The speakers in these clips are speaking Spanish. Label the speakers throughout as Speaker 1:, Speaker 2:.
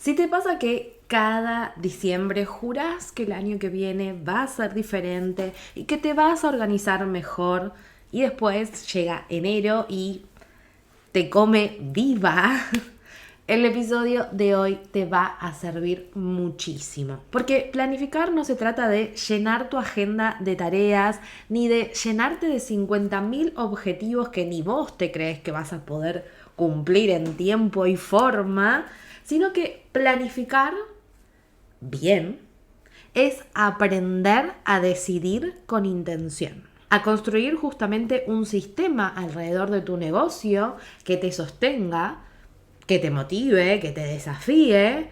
Speaker 1: Si te pasa que cada diciembre juras que el año que viene va a ser diferente y que te vas a organizar mejor y después llega enero y te come viva, el episodio de hoy te va a servir muchísimo. Porque planificar no se trata de llenar tu agenda de tareas ni de llenarte de 50.000 objetivos que ni vos te crees que vas a poder cumplir en tiempo y forma, sino que planificar bien es aprender a decidir con intención, a construir justamente un sistema alrededor de tu negocio que te sostenga, que te motive, que te desafíe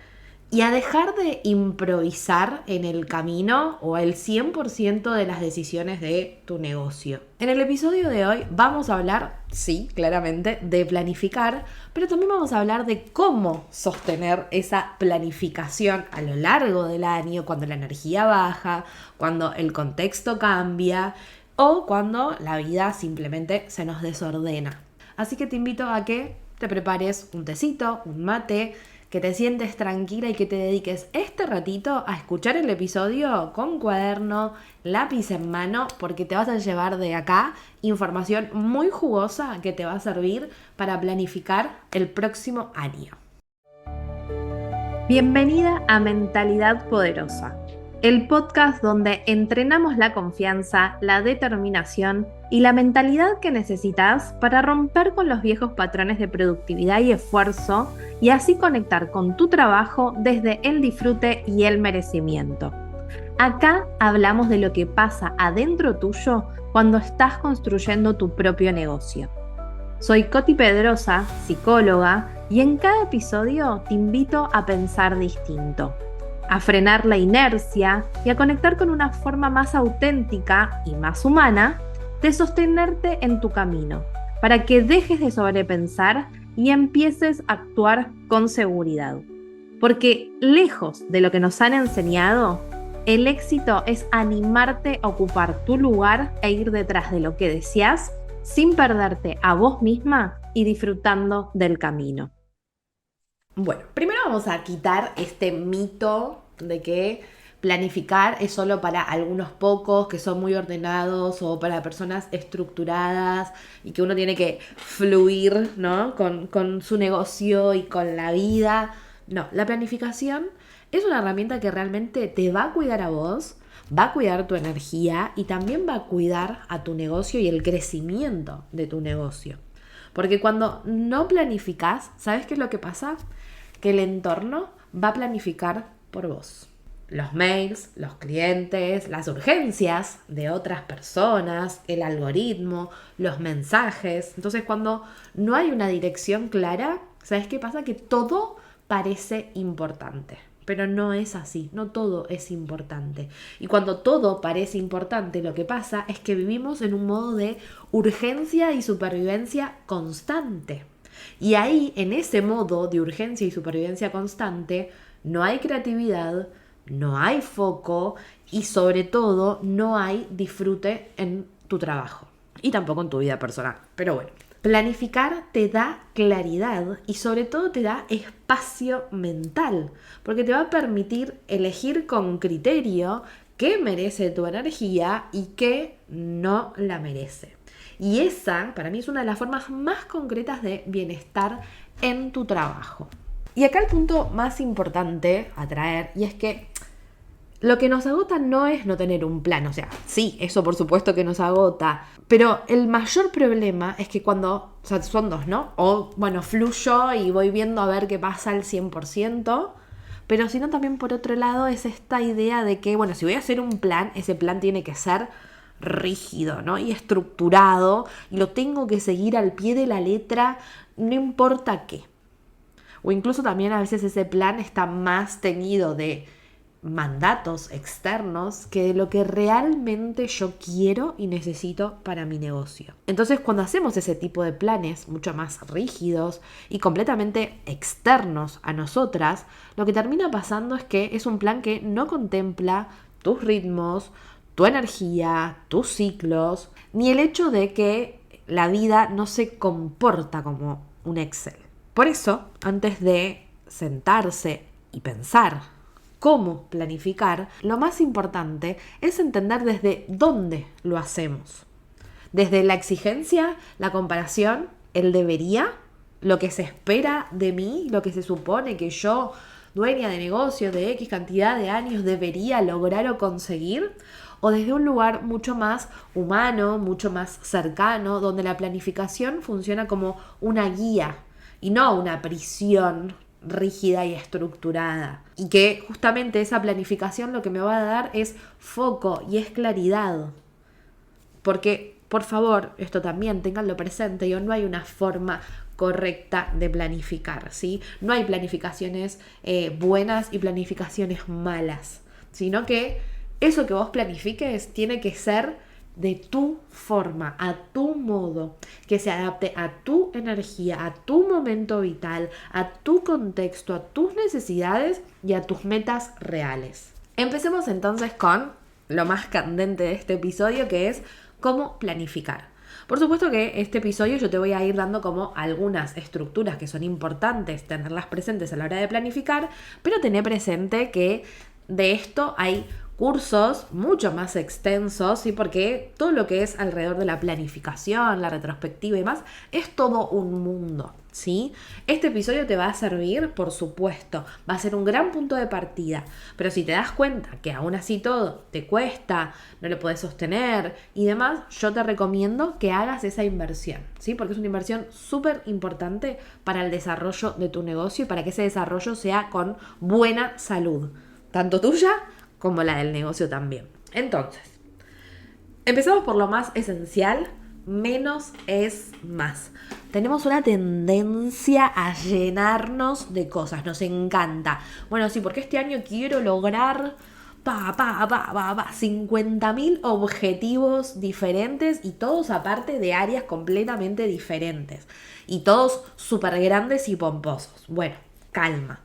Speaker 1: y a dejar de improvisar en el camino o el 100% de las decisiones de tu negocio. En el episodio de hoy vamos a hablar, sí, claramente, de planificar, pero también vamos a hablar de cómo sostener esa planificación a lo largo del año, cuando la energía baja, cuando el contexto cambia o cuando la vida simplemente se nos desordena. Así que te invito a que te prepares un tecito, un mate, que te sientes tranquila y que te dediques este ratito a escuchar el episodio con cuaderno, lápiz en mano, porque te vas a llevar de acá información muy jugosa que te va a servir para planificar el próximo año. Bienvenida a Mentalidad Poderosa, el podcast donde entrenamos la confianza, la determinación y la mentalidad que necesitas para romper con los viejos patrones de productividad y esfuerzo y así conectar con tu trabajo desde el disfrute y el merecimiento. Acá hablamos de lo que pasa adentro tuyo cuando estás construyendo tu propio negocio. Soy Coti Pedrosa, psicóloga, y en cada episodio te invito a pensar distinto, a frenar la inercia y a conectar con una forma más auténtica y más humana de sostenerte en tu camino, para que dejes de sobrepensar y empieces a actuar con seguridad. Porque lejos de lo que nos han enseñado, el éxito es animarte a ocupar tu lugar e ir detrás de lo que deseas sin perderte a vos misma y disfrutando del camino. Bueno, primero vamos a quitar este mito de que planificar es solo para algunos pocos que son muy ordenados o para personas estructuradas y que uno tiene que fluir, ¿no? con su negocio y con la vida. No, la planificación es una herramienta que realmente te va a cuidar a vos, va a cuidar tu energía y también va a cuidar a tu negocio y el crecimiento de tu negocio. Porque cuando no planificas, ¿sabes qué es lo que pasa? Que el entorno va a planificar por vos. Los mails, los clientes, las urgencias de otras personas, el algoritmo, los mensajes. Entonces, cuando no hay una dirección clara, ¿sabes qué pasa? Que todo parece importante. Pero no es así, no todo es importante. Y cuando todo parece importante, lo que pasa es que vivimos en un modo de urgencia y supervivencia constante. Y ahí, en ese modo de urgencia y supervivencia constante, no hay creatividad, no hay foco y sobre todo no hay disfrute en tu trabajo y tampoco en tu vida personal. Pero bueno, planificar te da claridad y sobre todo te da espacio mental, porque te va a permitir elegir con criterio qué merece tu energía y qué no la merece. Y esa, para mí, es una de las formas más concretas de bienestar en tu trabajo. Y acá el punto más importante a traer, y es que lo que nos agota no es no tener un plan, o sea, sí, eso por supuesto que nos agota, pero el mayor problema es que cuando, o sea, son dos, ¿no? O, bueno, fluyo y voy viendo a ver qué pasa al 100%, pero si no también por otro lado es esta idea de que, bueno, si voy a hacer un plan, ese plan tiene que ser rígido, ¿no? Y estructurado, y lo tengo que seguir al pie de la letra, no importa qué. O incluso también a veces ese plan está más teñido de mandatos externos que de lo que realmente yo quiero y necesito para mi negocio. Entonces, cuando hacemos ese tipo de planes mucho más rígidos y completamente externos a nosotras, lo que termina pasando es que es un plan que no contempla tus ritmos, tu energía, tus ciclos, ni el hecho de que la vida no se comporta como un Excel. Por eso, antes de sentarse y pensar cómo planificar, lo más importante es entender desde dónde lo hacemos. Desde la exigencia, la comparación, el debería, lo que se espera de mí, lo que se supone que yo, dueña de negocio de X cantidad de años, debería lograr o conseguir, o desde un lugar mucho más humano, mucho más cercano, donde la planificación funciona como una guía y no una prisión rígida y estructurada. Y que justamente esa planificación lo que me va a dar es foco y es claridad. Porque, por favor, esto también ténganlo presente, no hay una forma correcta de planificar, ¿sí? No hay planificaciones buenas y planificaciones malas, sino que eso que vos planifiques tiene que ser de tu forma, a tu modo, que se adapte a tu energía, a tu momento vital, a tu contexto, a tus necesidades y a tus metas reales. Empecemos entonces con lo más candente de este episodio, que es cómo planificar. Por supuesto que este episodio yo te voy a ir dando como algunas estructuras que son importantes tenerlas presentes a la hora de planificar, pero tener presente que de esto hay cursos mucho más extensos, ¿sí? Porque todo lo que es alrededor de la planificación, la retrospectiva y más, es todo un mundo, ¿sí? Este episodio te va a servir, por supuesto, va a ser un gran punto de partida, pero si te das cuenta que aún así todo te cuesta, no lo puedes sostener y demás, yo te recomiendo que hagas esa inversión, ¿sí? Porque es una inversión súper importante para el desarrollo de tu negocio y para que ese desarrollo sea con buena salud, tanto tuya como la del negocio también. Entonces, empezamos por lo más esencial: menos es más. Tenemos una tendencia a llenarnos de cosas, nos encanta. Bueno, sí, porque este año quiero lograr 50.000 objetivos diferentes y todos aparte de áreas completamente diferentes. Y todos súper grandes y pomposos. Bueno, calma.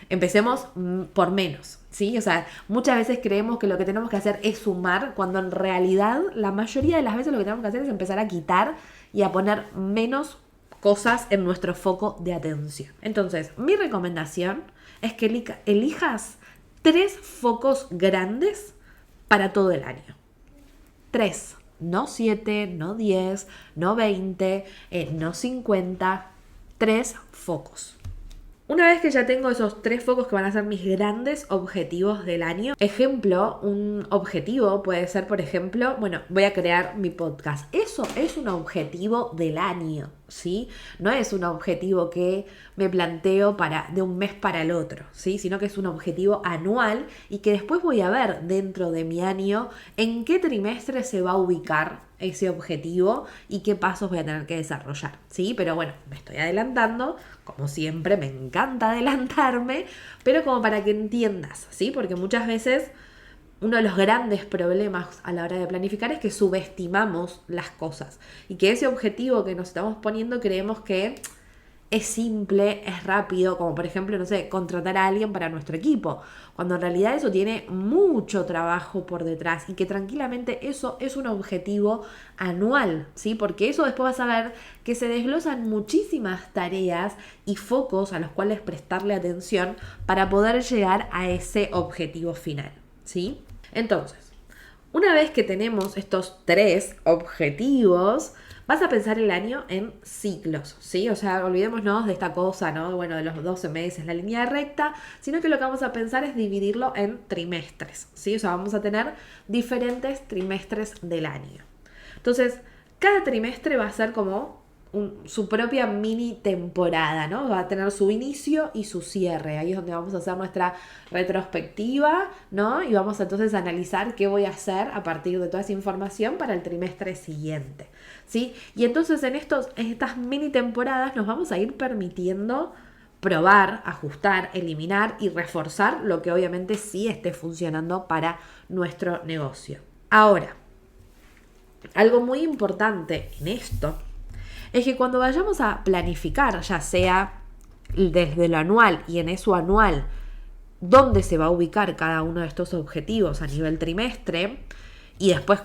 Speaker 1: Empecemos por menos, ¿sí? O sea, muchas veces creemos que lo que tenemos que hacer es sumar, cuando en realidad la mayoría de las veces lo que tenemos que hacer es empezar a quitar y a poner menos cosas en nuestro foco de atención. Entonces, mi recomendación es que elijas 3 focos grandes para todo el año. 3, no 7, no 10, no 20, no 50, 3 focos. Una vez que ya tengo esos 3 focos que van a ser mis grandes objetivos del año, ejemplo, un objetivo puede ser, por ejemplo, bueno, voy a crear mi podcast. Eso es un objetivo del año, ¿sí? No es un objetivo que me planteo de un mes para el otro, ¿sí? Sino que es un objetivo anual y que después voy a ver dentro de mi año en qué trimestre se va a ubicar ese objetivo y qué pasos voy a tener que desarrollar, ¿sí? Pero bueno, me estoy adelantando, como siempre, me encanta adelantarme, pero como para que entiendas, ¿sí? Porque muchas veces uno de los grandes problemas a la hora de planificar es que subestimamos las cosas y que ese objetivo que nos estamos poniendo creemos que es simple, es rápido, como por ejemplo, no sé, contratar a alguien para nuestro equipo, cuando en realidad eso tiene mucho trabajo por detrás y que tranquilamente eso es un objetivo anual, ¿sí? Porque eso después vas a ver que se desglosan muchísimas tareas y focos a los cuales prestarle atención para poder llegar a ese objetivo final, ¿sí? Entonces, una vez que tenemos estos 3 objetivos, vas a pensar el año en ciclos, ¿sí? O sea, olvidémonos de esta cosa, ¿no? Bueno, de los 12 meses, la línea recta, sino que lo que vamos a pensar es dividirlo en trimestres, ¿sí? O sea, vamos a tener diferentes trimestres del año. Entonces, cada trimestre va a ser como su propia mini temporada, ¿no? Va a tener su inicio y su cierre. Ahí es donde vamos a hacer nuestra retrospectiva, ¿no? Y vamos entonces a analizar qué voy a hacer a partir de toda esa información para el trimestre siguiente, ¿sí? Y entonces en estas mini temporadas nos vamos a ir permitiendo probar, ajustar, eliminar y reforzar lo que obviamente sí esté funcionando para nuestro negocio. Ahora, algo muy importante en esto es que cuando vayamos a planificar, ya sea desde lo anual y en eso anual, dónde se va a ubicar cada uno de estos objetivos a nivel trimestre y después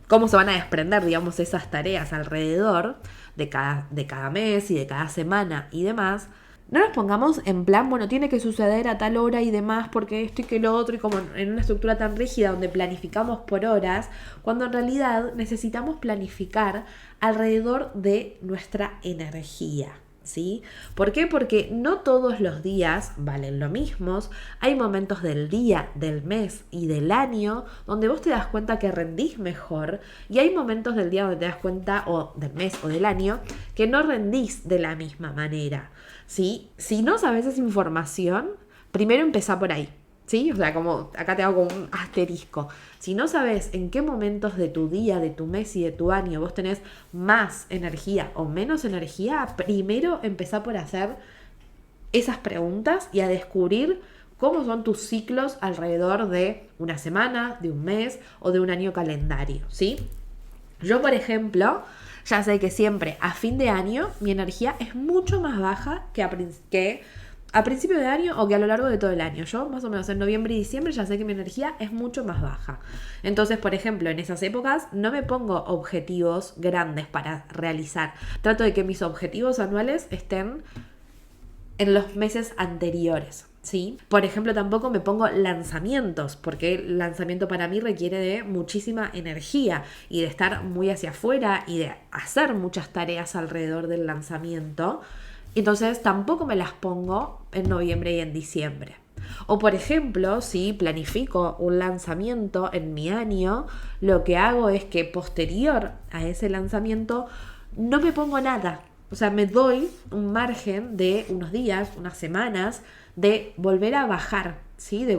Speaker 1: cómo se van a desprender, digamos, esas tareas alrededor de cada mes y de cada semana y demás, No nos pongamos en plan, bueno, tiene que suceder a tal hora y demás porque esto y que lo otro, y como en una estructura tan rígida donde planificamos por horas, cuando en realidad necesitamos planificar alrededor de nuestra energía. ¿Sí? ¿Por qué? Porque no todos los días valen lo mismo. Hay momentos del día, del mes y del año donde vos te das cuenta que rendís mejor, y hay momentos del día donde te das cuenta, o del mes o del año, que no rendís de la misma manera. ¿Sí? Si no sabes esa información, primero empezá por ahí. ¿Sí? O sea, como acá te hago como un asterisco. Si no sabes en qué momentos de tu día, de tu mes y de tu año vos tenés más energía o menos energía, primero empezá por hacer esas preguntas y a descubrir cómo son tus ciclos alrededor de una semana, de un mes o de un año calendario, ¿sí? Yo, por ejemplo, ya sé que siempre a fin de año mi energía es mucho más baja que a principio de año o que a lo largo de todo el año. Yo más o menos en noviembre y diciembre ya sé que mi energía es mucho más baja. Entonces, por ejemplo, en esas épocas no me pongo objetivos grandes para realizar. Trato de que mis objetivos anuales estén en los meses anteriores. ¿Sí? Por ejemplo, tampoco me pongo lanzamientos, porque el lanzamiento para mí requiere de muchísima energía y de estar muy hacia afuera y de hacer muchas tareas alrededor del lanzamiento. Entonces tampoco me las pongo en noviembre y en diciembre. O por ejemplo, si planifico un lanzamiento en mi año, lo que hago es que posterior a ese lanzamiento no me pongo nada. O sea, me doy un margen de unos días, unas semanas, de volver a bajar, ¿sí? De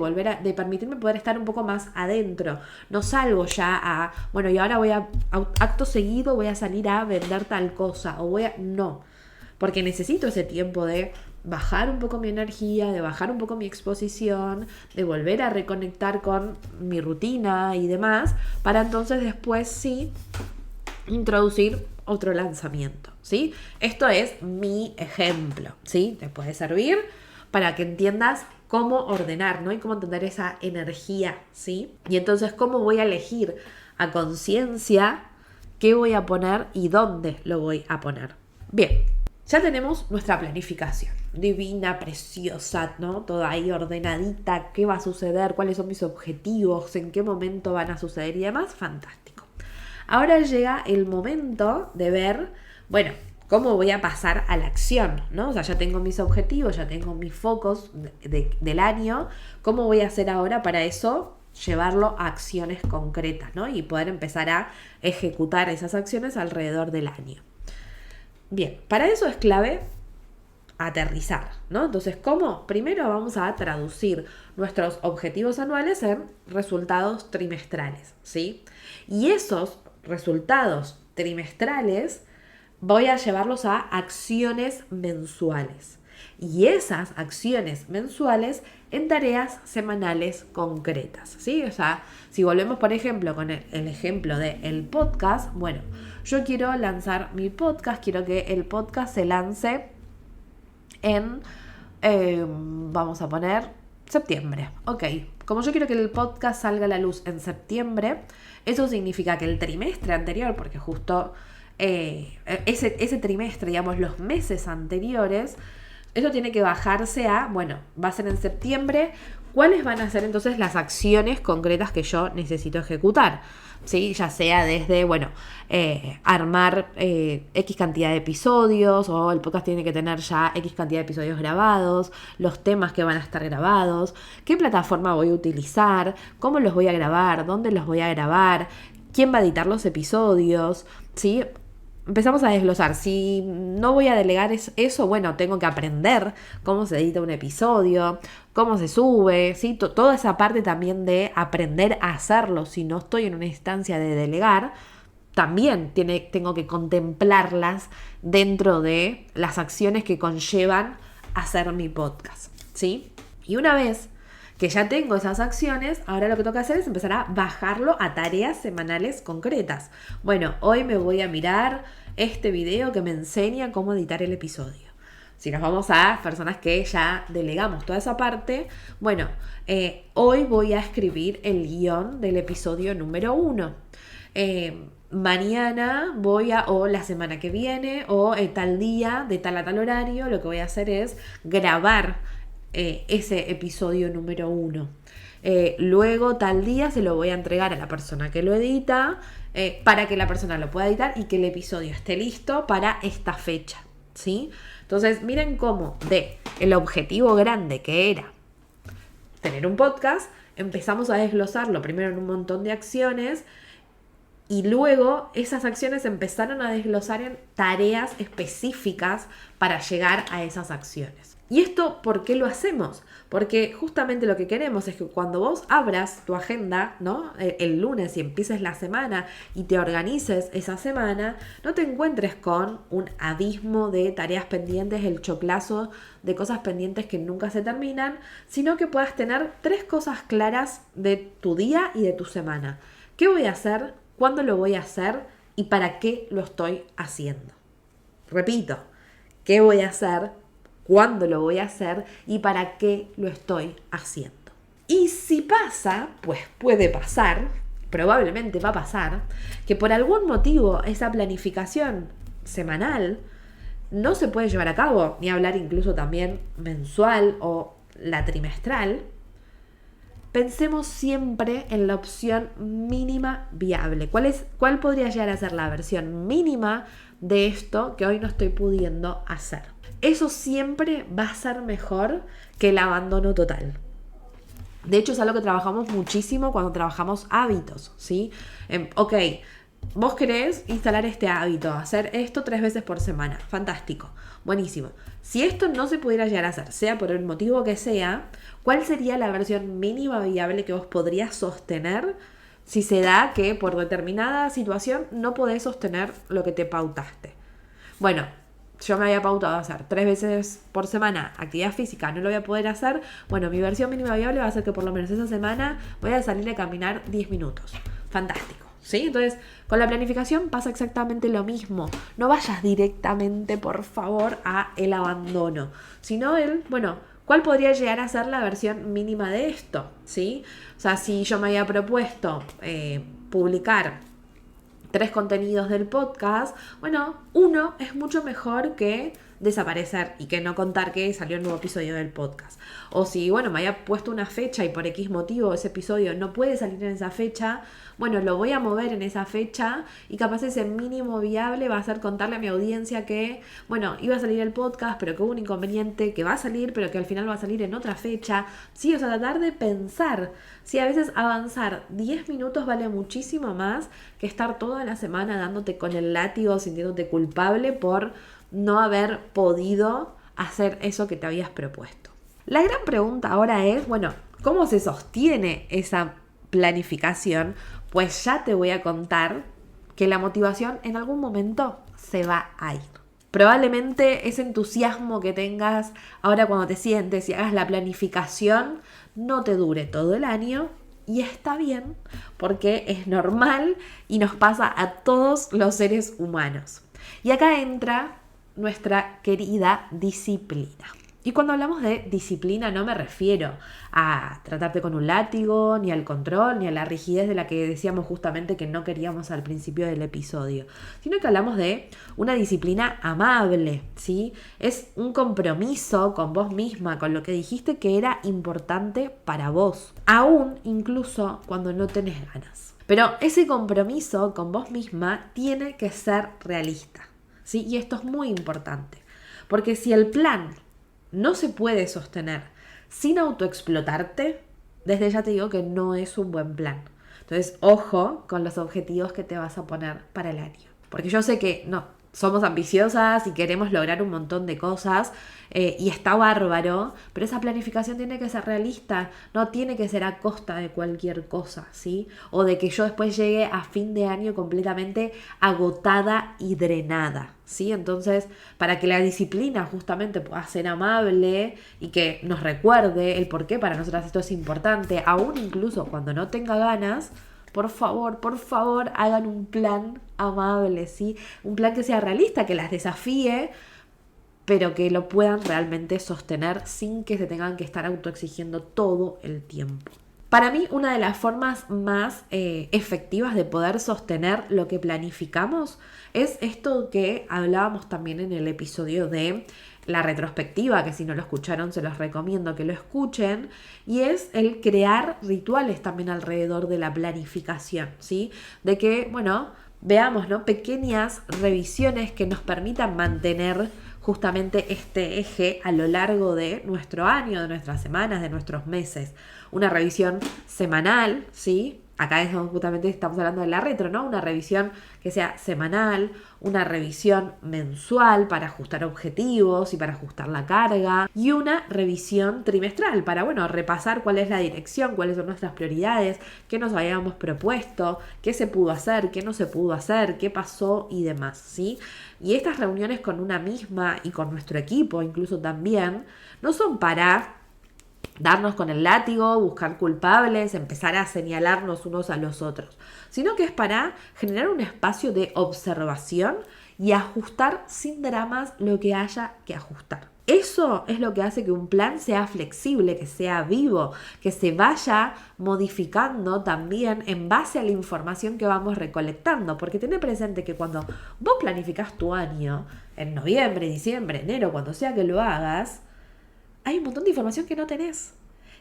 Speaker 1: permitirme poder estar un poco más adentro. No salgo ya a, bueno, y ahora acto seguido voy a salir a vender tal cosa, no. Porque necesito ese tiempo de bajar un poco mi energía, de bajar un poco mi exposición, de volver a reconectar con mi rutina y demás, para entonces después sí introducir otro lanzamiento, ¿sí? Esto es mi ejemplo, ¿sí? Te puede servir para que entiendas cómo ordenar, ¿no? Y cómo entender esa energía, ¿sí? Y entonces cómo voy a elegir a conciencia qué voy a poner y dónde lo voy a poner. Bien, ya tenemos nuestra planificación, divina, preciosa, ¿no? Toda ahí ordenadita, qué va a suceder, cuáles son mis objetivos, en qué momento van a suceder y demás, fantástico. Ahora llega el momento de ver, bueno, cómo voy a pasar a la acción, ¿no? O sea, ya tengo mis objetivos, ya tengo mis focos del año, ¿cómo voy a hacer ahora para eso? Llevarlo a acciones concretas, ¿no? Y poder empezar a ejecutar esas acciones alrededor del año. Bien, para eso es clave aterrizar, ¿no? Entonces, ¿cómo? Primero vamos a traducir nuestros objetivos anuales en resultados trimestrales, ¿sí? Y esos resultados trimestrales voy a llevarlos a acciones mensuales. Y esas acciones mensuales en tareas semanales concretas, ¿sí? O sea, si volvemos, por ejemplo, con el ejemplo del podcast, bueno, yo quiero lanzar mi podcast, quiero que el podcast se lance en, vamos a poner, septiembre. Ok, como yo quiero que el podcast salga a la luz en septiembre, eso significa que el trimestre anterior, porque justo ese trimestre, digamos, los meses anteriores, eso tiene que bajarse a, bueno, va a ser en septiembre. ¿Cuáles van a ser entonces las acciones concretas que yo necesito ejecutar? ¿Sí? Ya sea desde, bueno, armar X cantidad de episodios, o el podcast tiene que tener ya X cantidad de episodios grabados, los temas que van a estar grabados, qué plataforma voy a utilizar, cómo los voy a grabar, dónde los voy a grabar, quién va a editar los episodios, ¿sí? Empezamos a desglosar. Si no voy a delegar eso, bueno, tengo que aprender cómo se edita un episodio, cómo se sube, ¿sí? Toda esa parte también de aprender a hacerlo. Si no estoy en una instancia de delegar, también tengo que contemplarlas dentro de las acciones que conllevan hacer mi podcast, ¿sí? Y una vez que ya tengo esas acciones, ahora lo que toca hacer es empezar a bajarlo a tareas semanales concretas. Bueno, hoy me voy a mirar este video que me enseña cómo editar el episodio. Si nos vamos a personas que ya delegamos toda esa parte, bueno, hoy voy a escribir el guión del episodio número 1.
Speaker 2: mañana o la semana que viene, o tal día, de tal a tal horario, lo que voy a hacer es grabar ese episodio número 1. Luego tal día se lo voy a entregar a la persona que lo edita, para que la persona lo pueda editar y que el episodio esté listo para esta fecha, ¿sí? Entonces miren cómo de el objetivo grande que era tener un podcast, empezamos a desglosarlo primero en un montón de acciones y luego esas acciones empezaron a desglosar en tareas específicas para llegar a esas acciones. ¿Y esto por qué lo hacemos? Porque justamente lo que queremos es que cuando vos abras tu agenda, ¿no? El lunes y empieces la semana y te organices esa semana, no te encuentres con un abismo de tareas pendientes, el choclazo de cosas pendientes que nunca se terminan, sino que puedas tener 3 cosas claras de tu día y de tu semana. ¿Qué voy a hacer? ¿Cuándo lo voy a hacer? ¿Y para qué lo estoy haciendo? Repito, ¿qué voy a hacer? ¿Cuándo lo voy a hacer? ¿Y para qué lo estoy haciendo? Y si pasa, pues puede pasar, probablemente va a pasar, que por algún motivo esa planificación semanal no se puede llevar a cabo, ni hablar incluso también mensual o la trimestral. Pensemos siempre en la opción mínima viable. ¿Cuál podría llegar a ser la versión mínima de esto que hoy no estoy pudiendo hacer? Eso siempre va a ser mejor que el abandono total. De hecho, es algo que trabajamos muchísimo cuando trabajamos hábitos, ¿sí? Ok, vos querés instalar este hábito, hacer esto 3 veces por semana. Fantástico, buenísimo. Si esto no se pudiera llegar a hacer, sea por el motivo que sea, ¿cuál sería la versión mínima viable que vos podrías sostener si se da que por determinada situación no podés sostener lo que te pautaste? Bueno, yo me había pautado hacer 3 veces por semana actividad física, no lo voy a poder hacer. Bueno, mi versión mínima viable va a ser que por lo menos esa semana voy a salir a caminar 10 minutos. Fantástico, ¿sí? Entonces, con la planificación pasa exactamente lo mismo. No vayas directamente, por favor, a el abandono, sino ¿cuál podría llegar a ser la versión mínima de esto? ¿Sí? O sea, si yo me había propuesto publicar 3 contenidos del podcast, uno es mucho mejor que desaparecer y que no contar que salió el nuevo episodio del podcast. O si, me había puesto una fecha y por X motivo ese episodio no puede salir en esa fecha, lo voy a mover en esa fecha y capaz ese mínimo viable va a ser contarle a mi audiencia que, iba a salir el podcast, pero que hubo un inconveniente, que va a salir, pero que al final va a salir en otra fecha. Sí, o sea, tratar de pensar. Sí, a veces avanzar 10 minutos vale muchísimo más que estar toda la semana dándote con el látigo, sintiéndote culpable por no haber podido hacer eso que te habías propuesto. La gran pregunta ahora es, ¿cómo se sostiene esa planificación? Pues ya te voy a contar que la motivación en algún momento se va a ir. Probablemente ese entusiasmo que tengas ahora cuando te sientes y hagas la planificación no te dure todo el año, y está bien porque es normal y nos pasa a todos los seres humanos. Y acá entra nuestra querida disciplina. Y cuando hablamos de disciplina no me refiero a tratarte con un látigo, ni al control, ni a la rigidez de la que decíamos justamente que no queríamos al principio del episodio, sino que hablamos de una disciplina amable, ¿sí? Es un compromiso con vos misma, con lo que dijiste que era importante para vos, aún incluso cuando no tenés ganas. Pero ese compromiso con vos misma tiene que ser realista, ¿sí? Y esto es muy importante, porque si el plan no se puede sostener sin autoexplotarte, desde ya te digo que no es un buen plan. Entonces, ojo con los objetivos que te vas a poner para el año. Porque yo sé que somos ambiciosas y queremos lograr un montón de cosas y está bárbaro, pero esa planificación tiene que ser realista, no tiene que ser a costa de cualquier cosa, ¿sí? O de que yo después llegue a fin de año completamente agotada y drenada, ¿sí? Entonces, para que la disciplina justamente pueda ser amable y que nos recuerde el por qué para nosotras esto es importante, aún incluso cuando no tenga ganas, por favor, hagan un plan amable, ¿sí? Un plan que sea realista, que las desafíe, pero que lo puedan realmente sostener sin que se tengan que estar autoexigiendo todo el tiempo. Para mí, una de las formas más efectivas de poder sostener lo que planificamos es esto que hablábamos también en el episodio de la retrospectiva, que si no lo escucharon se los recomiendo que lo escuchen, y es el crear rituales también alrededor de la planificación, ¿sí? De que, bueno, veamos, ¿no? Pequeñas revisiones que nos permitan mantener justamente este eje a lo largo de nuestro año, de nuestras semanas, de nuestros meses. Una revisión semanal, ¿sí? Acá justamente estamos hablando de la retro, ¿no? Una revisión que sea semanal, una revisión mensual para ajustar objetivos y para ajustar la carga, y una revisión trimestral para, bueno, repasar cuál es la dirección, cuáles son nuestras prioridades, qué nos habíamos propuesto, qué se pudo hacer, qué no se pudo hacer, qué pasó y demás, ¿sí? Y estas reuniones con una misma y con nuestro equipo incluso también, no son para darnos con el látigo, buscar culpables, empezar a señalarnos unos a los otros, sino que es para generar un espacio de observación y ajustar sin dramas lo que haya que ajustar. Eso es lo que hace que un plan sea flexible, que sea vivo, que se vaya modificando también en base a la información que vamos recolectando. Porque ten presente que cuando vos planificás tu año, en noviembre, diciembre, enero, cuando sea que lo hagas, hay un montón de información que no tenés.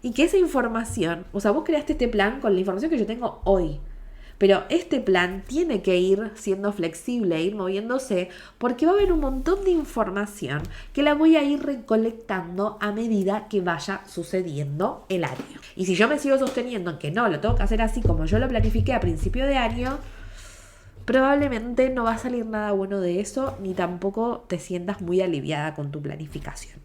Speaker 2: Y que esa información, o sea, vos creaste este plan con la información que yo tengo hoy. Pero este plan tiene que ir siendo flexible, ir moviéndose, porque va a haber un montón de información que la voy a ir recolectando a medida que vaya sucediendo el año. Y si yo me sigo sosteniendo en que no, lo tengo que hacer así como yo lo planifiqué a principio de año, probablemente no va a salir nada bueno de eso, ni tampoco te sientas muy aliviada con tu planificación.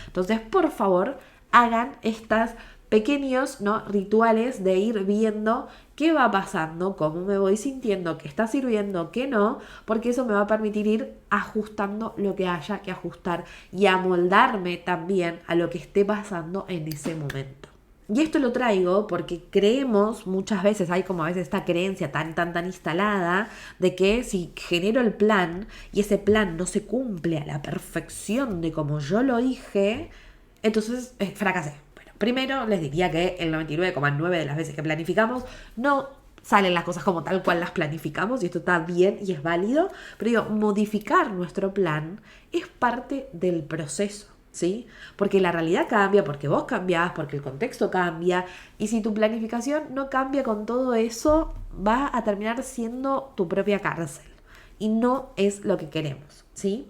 Speaker 2: Entonces, por favor, hagan estos pequeños, ¿no?, rituales de ir viendo qué va pasando, cómo me voy sintiendo, qué está sirviendo, qué no, porque eso me va a permitir ir ajustando lo que haya que ajustar y amoldarme también a lo que esté pasando en ese momento. Y esto lo traigo porque creemos muchas veces, hay como a veces esta creencia tan instalada de que si genero el plan y ese plan no se cumple a la perfección de como yo lo dije, entonces fracasé. Bueno, primero les diría que el 99,9% de las veces que planificamos no salen las cosas como tal cual las planificamos, y esto está bien y es válido, pero digo, modificar nuestro plan es parte del proceso, ¿sí? Porque la realidad cambia, porque vos cambiás, porque el contexto cambia, y si tu planificación no cambia con todo eso, va a terminar siendo tu propia cárcel, y no es lo que queremos, ¿sí?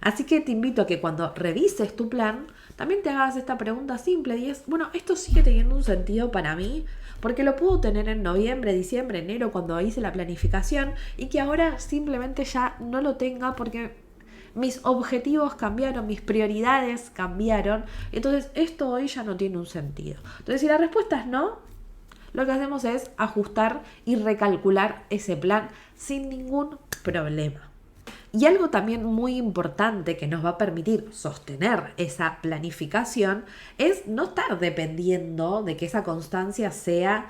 Speaker 2: Así que te invito a que cuando revises tu plan, también te hagas esta pregunta simple, y es, bueno, ¿esto sigue teniendo un sentido para mí? Porque lo puedo tener en noviembre, diciembre, enero, cuando hice la planificación, y que ahora simplemente ya no lo tenga porque mis objetivos cambiaron, mis prioridades cambiaron, entonces esto hoy ya no tiene un sentido. Entonces, si la respuesta es no, lo que hacemos es ajustar y recalcular ese plan sin ningún problema. Y algo también muy importante que nos va a permitir sostener esa planificación es no estar dependiendo de que esa constancia sea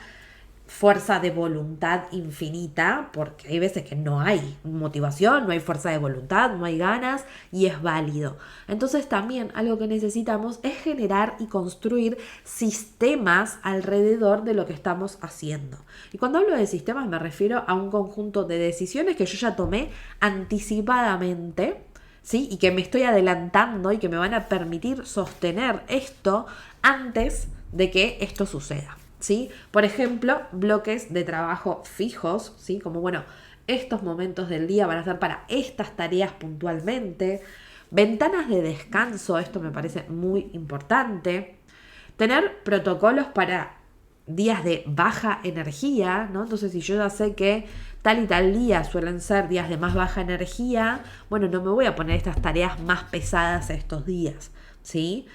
Speaker 2: fuerza de voluntad infinita, porque hay veces que no hay motivación, no hay fuerza de voluntad, no hay ganas, y es válido. Entonces también algo que necesitamos es generar y construir sistemas alrededor de lo que estamos haciendo. Y cuando hablo de sistemas me refiero a un conjunto de decisiones que yo ya tomé anticipadamente, ¿sí? Y que me estoy adelantando y que me van a permitir sostener esto antes de que esto suceda, ¿sí? Por ejemplo, bloques de trabajo fijos, ¿sí? Como, bueno, estos momentos del día van a ser para estas tareas puntualmente. Ventanas de descanso, esto me parece muy importante. Tener protocolos para días de baja energía, ¿no? Entonces, si yo ya sé que tal y tal día suelen ser días de más baja energía, bueno, no me voy a poner estas tareas más pesadas estos días, ¿sí?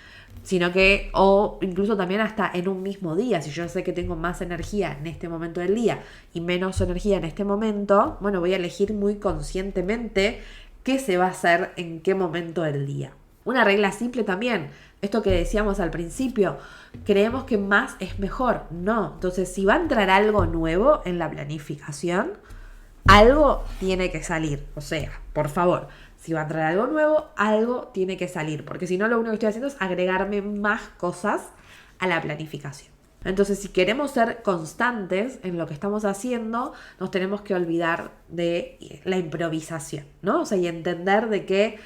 Speaker 2: Sino que, o incluso también hasta en un mismo día, si yo sé que tengo más energía en este momento del día y menos energía en este momento, bueno, voy a elegir muy conscientemente qué se va a hacer en qué momento del día. Una regla simple también, esto que decíamos al principio, creemos que más es mejor. No, entonces si va a entrar algo nuevo en la planificación, algo tiene que salir. O sea, por favor, si va a entrar algo nuevo, algo tiene que salir, porque si no, lo único que estoy haciendo es agregarme más cosas a la planificación. Entonces, si queremos ser constantes en lo que estamos haciendo, nos tenemos que olvidar de la improvisación, ¿no? O sea, y entender de que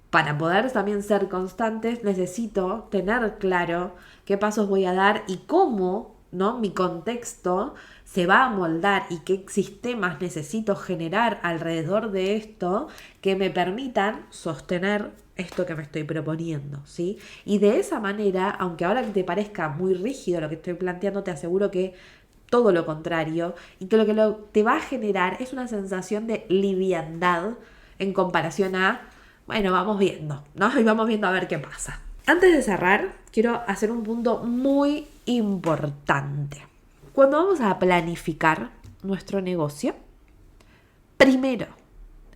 Speaker 2: para poder también ser constantes necesito tener claro qué pasos voy a dar y cómo, ¿no? Mi contexto se va a moldar y qué sistemas necesito generar alrededor de esto que me permitan sostener esto que me estoy proponiendo, ¿sí? Y de esa manera, aunque ahora te parezca muy rígido lo que estoy planteando, te aseguro que todo lo contrario y que lo que te va a generar es una sensación de liviandad en comparación a, bueno, vamos viendo, ¿no? Y vamos viendo a ver qué pasa. Antes de cerrar, quiero hacer un punto muy importante. Cuando vamos a planificar nuestro negocio, primero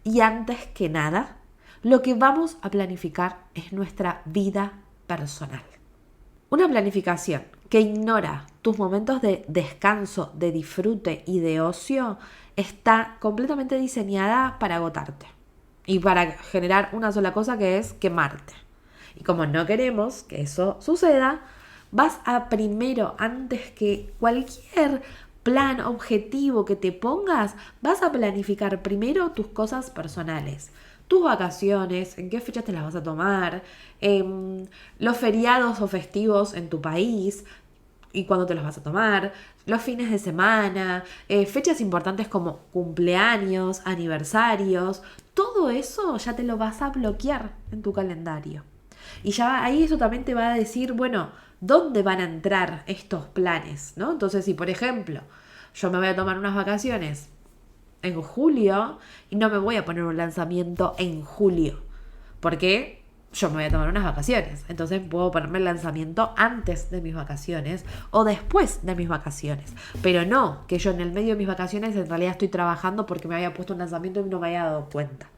Speaker 2: y antes que nada, lo que vamos a planificar es nuestra vida personal. Una planificación que ignora tus momentos de descanso, de disfrute y de ocio está completamente diseñada para agotarte y para generar una sola cosa, que es quemarte. Y como no queremos que eso suceda, vas a primero, antes que cualquier plan, objetivo que te pongas, vas a planificar primero tus cosas personales. Tus vacaciones, en qué fechas te las vas a tomar, los feriados o festivos en tu país y cuándo te los vas a tomar, los fines de semana, fechas importantes como cumpleaños, aniversarios, todo eso ya te lo vas a bloquear en tu calendario. Y ya ahí eso también te va a decir, bueno, ¿dónde van a entrar estos planes? ¿No? Entonces, si por ejemplo yo me voy a tomar unas vacaciones en julio y no me voy a poner un lanzamiento en julio, porque yo me voy a tomar unas vacaciones, entonces puedo ponerme el lanzamiento antes de mis vacaciones o después de mis vacaciones, pero no que yo en el medio de mis vacaciones en realidad estoy trabajando porque me había puesto un lanzamiento y no me había dado cuenta,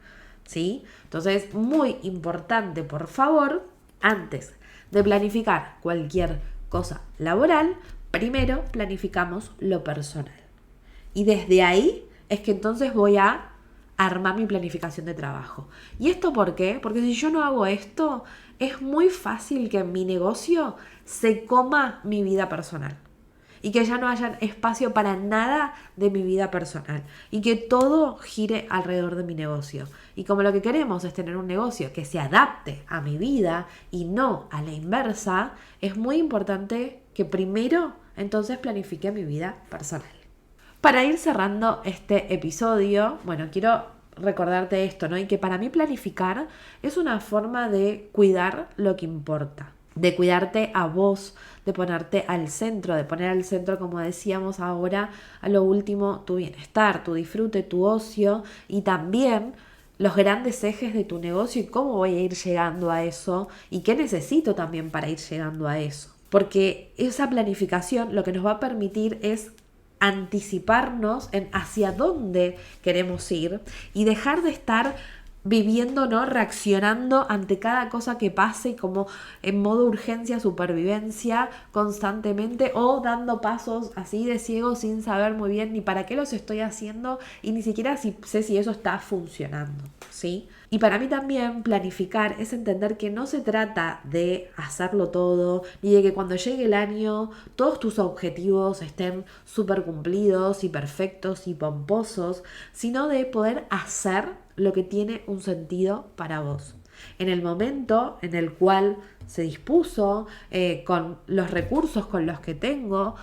Speaker 2: ¿sí? Entonces, muy importante, por favor, antes de planificar cualquier cosa laboral, primero planificamos lo personal. Y desde ahí es que entonces voy a armar mi planificación de trabajo. ¿Y esto por qué? Porque si yo no hago esto, es muy fácil que mi negocio se coma mi vida personal. Y que ya no haya espacio para nada de mi vida personal. Y que todo gire alrededor de mi negocio. Y como lo que queremos es tener un negocio que se adapte a mi vida y no a la inversa, es muy importante que primero entonces planifique mi vida personal. Para ir cerrando este episodio, bueno, quiero recordarte esto, ¿no? Y que para mí planificar es una forma de cuidar lo que importa, de cuidarte a vos, de ponerte al centro, de poner al centro, como decíamos ahora, a lo último, tu bienestar, tu disfrute, tu ocio y también los grandes ejes de tu negocio y cómo voy a ir llegando a eso y qué necesito también para ir llegando a eso. Porque esa planificación lo que nos va a permitir es anticiparnos en hacia dónde queremos ir y dejar de estar viviendo, ¿no? Reaccionando ante cada cosa que pase como en modo urgencia, supervivencia constantemente o dando pasos así de ciego sin saber muy bien ni para qué los estoy haciendo y ni siquiera sé si eso está funcionando, ¿sí? Y para mí también planificar es entender que no se trata de hacerlo todo, ni de que cuando llegue el año todos tus objetivos estén súper cumplidos y perfectos y pomposos, sino de poder hacer lo que tiene un sentido para vos. En el momento en el cual se dispuso, con los recursos con los que tengo,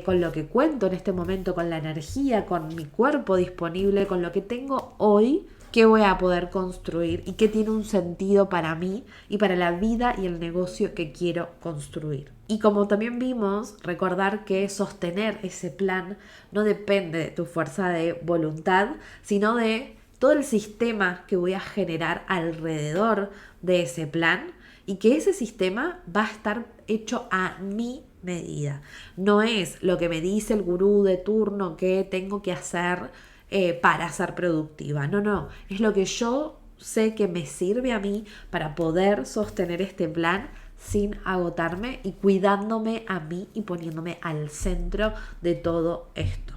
Speaker 2: con lo que cuento en este momento, con la energía, con mi cuerpo disponible, con lo que tengo hoy, qué voy a poder construir y qué tiene un sentido para mí y para la vida y el negocio que quiero construir. Y como también vimos, recordar que sostener ese plan no depende de tu fuerza de voluntad, sino de todo el sistema que voy a generar alrededor de ese plan y que ese sistema va a estar hecho a mi medida. No es lo que me dice el gurú de turno que tengo que hacer para ser productiva. No, es lo que yo sé que me sirve a mí para poder sostener este plan sin agotarme y cuidándome a mí y poniéndome al centro de todo esto.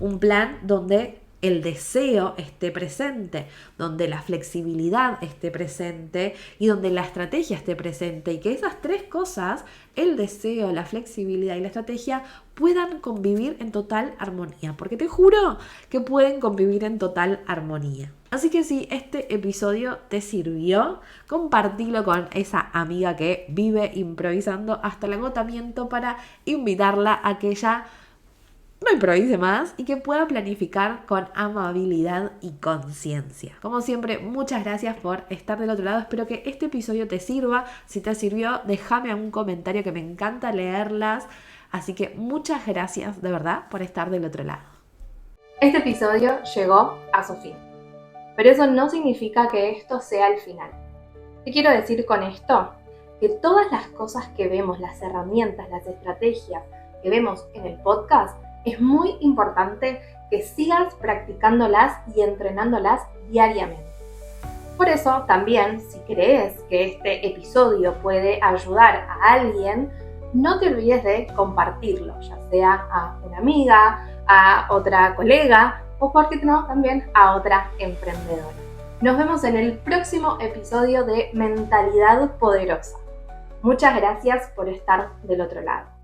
Speaker 2: Un plan donde el deseo esté presente, donde la flexibilidad esté presente y donde la estrategia esté presente, y que esas tres cosas, el deseo, la flexibilidad y la estrategia, puedan convivir en total armonía, porque te juro que pueden convivir en total armonía. Así que si este episodio te sirvió, compartilo con esa amiga que vive improvisando hasta el agotamiento para invitarla a que ella no improvise más y que pueda planificar con amabilidad y conciencia. Como siempre, muchas gracias por estar del otro lado. Espero que este episodio te sirva. Si te sirvió, déjame un comentario, que me encanta leerlas. Así que muchas gracias de verdad por estar del otro lado.
Speaker 1: Este episodio llegó a su fin, pero eso no significa que esto sea el final. ¿Qué quiero decir con esto? Que todas las cosas que vemos, las herramientas, las estrategias que vemos en el podcast, es muy importante que sigas practicándolas y entrenándolas diariamente. Por eso también, si crees que este episodio puede ayudar a alguien, no te olvides de compartirlo, ya sea a una amiga, a otra colega o, por qué no, también a otra emprendedora. Nos vemos en el próximo episodio de Mentalidad Poderosa. Muchas gracias por estar del otro lado.